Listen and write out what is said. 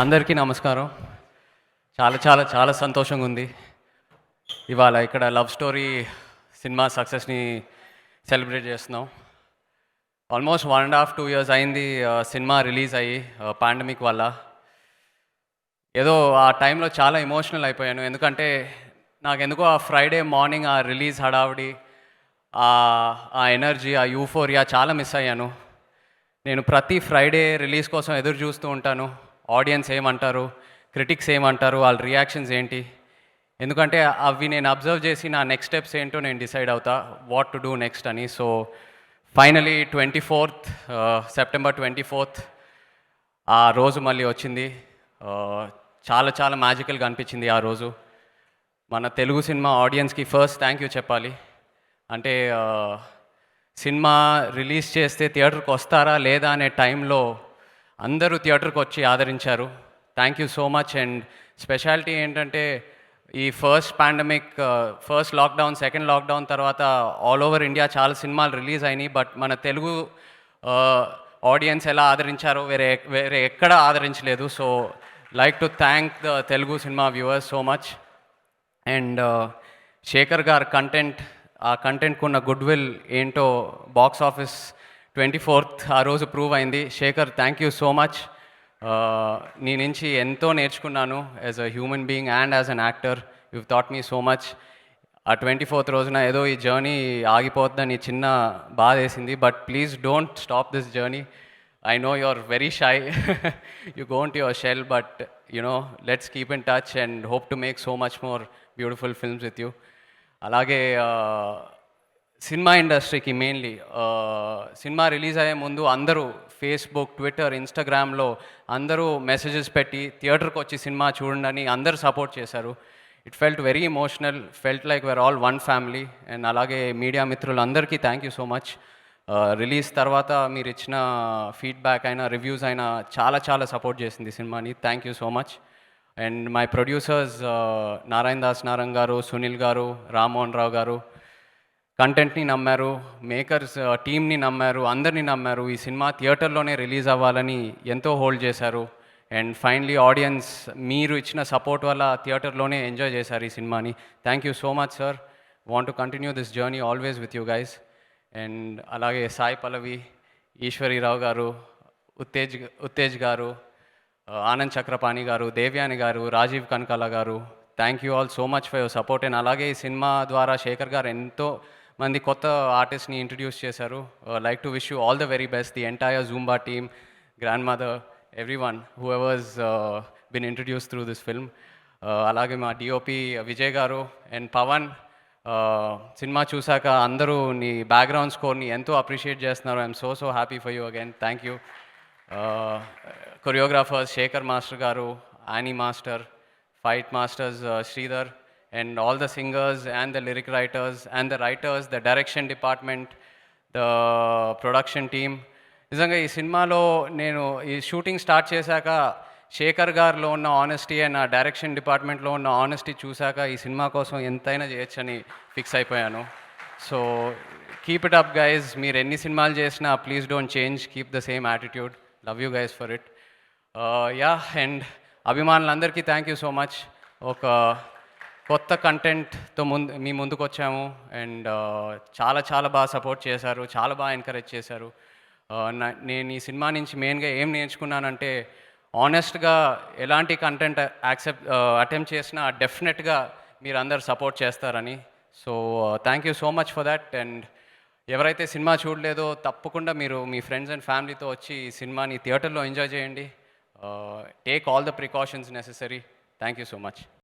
అందరికీ నమస్కారం. చాలా చాలా చాలా సంతోషంగా ఉంది. ఇవాళ ఇక్కడ లవ్ స్టోరీ సినిమా సక్సెస్‌ని సెలబ్రేట్ చేస్తున్నాం. ఆల్మోస్ట్ 1 ½ 2 ఇయర్స్ అయింది సినిమా రిలీజ్ అయ్యి పాండమిక్ వల్ల. ఏదో ఆ టైంలో చాలా ఎమోషనల్ అయిపోయాను. ఎందుకంటే నాకెందుకో ఆ ఫ్రైడే మార్నింగ్ ఆ రిలీజ్ హడావిడి, ఆ ఎనర్జీ, ఆ యూఫోరియా చాలా మిస్ అయ్యాను. నేను ప్రతి ఫ్రైడే రిలీజ్ కోసం ఎదురు చూస్తూ ఉంటాను. ఆడియన్స్ ఏమంటారు, క్రిటిక్స్ ఏమంటారు, వాళ్ళ రియాక్షన్స్ ఏంటి. ఎందుకంటే అవి నేను అబ్జర్వ్ చేసి నా నెక్స్ట్ స్టెప్స్ ఏంటో నేను డిసైడ్ అవుతా వాట్ టు డూ నెక్స్ట్ అని. So finally 24th September 24th ఆ రోజు మళ్ళీ వచ్చింది. చాలా చాలా మ్యాజికల్గా అనిపించింది ఆ రోజు. మన తెలుగు సినిమా ఆడియన్స్కి ఫస్ట్ థ్యాంక్ యూ చెప్పాలి. అంటే సినిమా రిలీజ్ చేస్తే థియేటర్కి వస్తారా లేదా అనే టైంలో అందరూ థియేటర్కి వచ్చి ఆదరించారు. Thank you so much. And speciality ఏంటంటే ఈ ఫస్ట్ లాక్డౌన్, సెకండ్ లాక్డౌన్ తర్వాత ఆల్ ఓవర్ ఇండియా చాలా సినిమాలు రిలీజ్ అయినాయి. బట్ మన తెలుగు ఆడియన్స్ ఎలా ఆదరించారో వేరే ఎక్కడ ఆదరించలేదు. So like to thank the Telugu cinema viewers so much. And Shekhar గారు ఆ కంటెంట్కు ఉన్న గుడ్ విల్ ఏంటో బాక్స్ ఆఫీస్ 24th ఆ రోజు ప్రూవ్ అయింది. Shekhar thank you so much. నీ నుంచి ఎంతో నేర్చుకున్నాను as a human being and as an actor. You taught me so much. ఆ 24th రోజున ఏదో ఈ జర్నీ ఆగిపోతుందని చిన్న బాధ వేసింది. But please don't stop this journey. I know you're very shy. You go into your shell, but let's keep in touch and hope to make so much more beautiful films with you. అలాగే cinema ఇండస్ట్రీకి mainly cinema release అయ్యే ముందు అందరూ Facebook, Twitter, ఇన్స్టాగ్రామ్లో అందరూ messages పెట్టి థియేటర్కి వచ్చి సినిమా చూడండి అని అందరూ సపోర్ట్ చేశారు. It felt very emotional, felt like where all one family. And అలాగే మీడియా మిత్రులందరికీ thank you so much. Release తర్వాత మీరు ఇచ్చిన ఫీడ్బ్యాక్ అయినా, రివ్యూస్ అయినా చాలా చాలా సపోర్ట్ చేసింది సినిమాని. Thank you so much. And my producers Narayana Das Narang గారు, సునీల్ గారు, రామ్మోహన్ రావు గారు కంటెంట్ని నమ్మారు, మేకర్స్ టీమ్ని నమ్మారు, అందరినీ నమ్మారు. ఈ సినిమా థియేటర్లోనే రిలీజ్ అవ్వాలని ఎంతో హోల్డ్ చేశారు. అండ్ ఫైనలీ ఆడియన్స్ మీరు ఇచ్చిన సపోర్ట్ వల్ల థియేటర్లోనే ఎంజాయ్ చేశారు ఈ సినిమాని. Thank you so much sir. Want to continue this journey always with you guys. And అలాగే సాయి పల్లవి, ఈశ్వరీరావు గారు, ఉత్తేజ్ గారు, ఆనంద్ చక్రపాణి గారు, దేవ్యాని గారు, రాజీవ్ కనకాల గారు, thank you all so much for your support. And అలాగే ఈ సినిమా ద్వారా శేఖర్ గారు ఎంతో మంది కొత్త ఆర్టిస్ట్ని ఇంట్రడ్యూస్ చేశారు. Like to wish you all the very best, the entire Zumba team, grandmother, everyone who ever's been introduce through this film. అలాగే మా డిఓపి విజయ్ గారు అండ్ పవన్. సినిమా చూశాక అందరూ నీ బ్యాక్గ్రౌండ్ స్కోర్ని ఎంతో అప్రిషియేట్ చేస్తున్నారు. I'm so happy for you again. Thank you. Choreographers Shekhar master గారు, Annie master, fight masters Sridhar, and all the singers and the lyric writers and the writers, the direction department, the production team. నిజంగా ఈ సినిమాలో నేను ఈ shooting start చేశాక శేఖర్ గారిలో ఉన్న honesty and ఆ డైరెక్షన్ డిపార్ట్మెంట్లో ఉన్న ఆనెస్టీ చూశాక ఈ సినిమా కోసం ఎంతైనా చేయొచ్చని ఫిక్స్ అయిపోయాను. So keep it up guys. మీరు ఎన్ని సినిమాలు చేసినా please don't change, keep the same attitude. Love you guys for it. And అభిమానులందరికీ థ్యాంక్ యూ సో మచ్. ఒక కొత్త కంటెంట్తో మీ ముందుకు వచ్చాము. అండ్ చాలా చాలా బాగా సపోర్ట్ చేశారు, చాలా బాగా ఎంకరేజ్ చేశారు. నేను ఈ సినిమా నుంచి మెయిన్గా ఏం నేర్చుకున్నానంటే ఆనెస్ట్గా ఎలాంటి కంటెంట్ అటెంప్ట్ చేసినా డెఫినెట్గా మీరు అందరు సపోర్ట్ చేస్తారని. So thank you so much for that. And ఎవరైతే సినిమా చూడలేదో తప్పకుండా మీరు మీ ఫ్రెండ్స్ అండ్ ఫ్యామిలీతో వచ్చి ఈ సినిమాని థియేటర్లో ఎంజాయ్ చేయండి. Take all the precautions necessary. Thank you so much.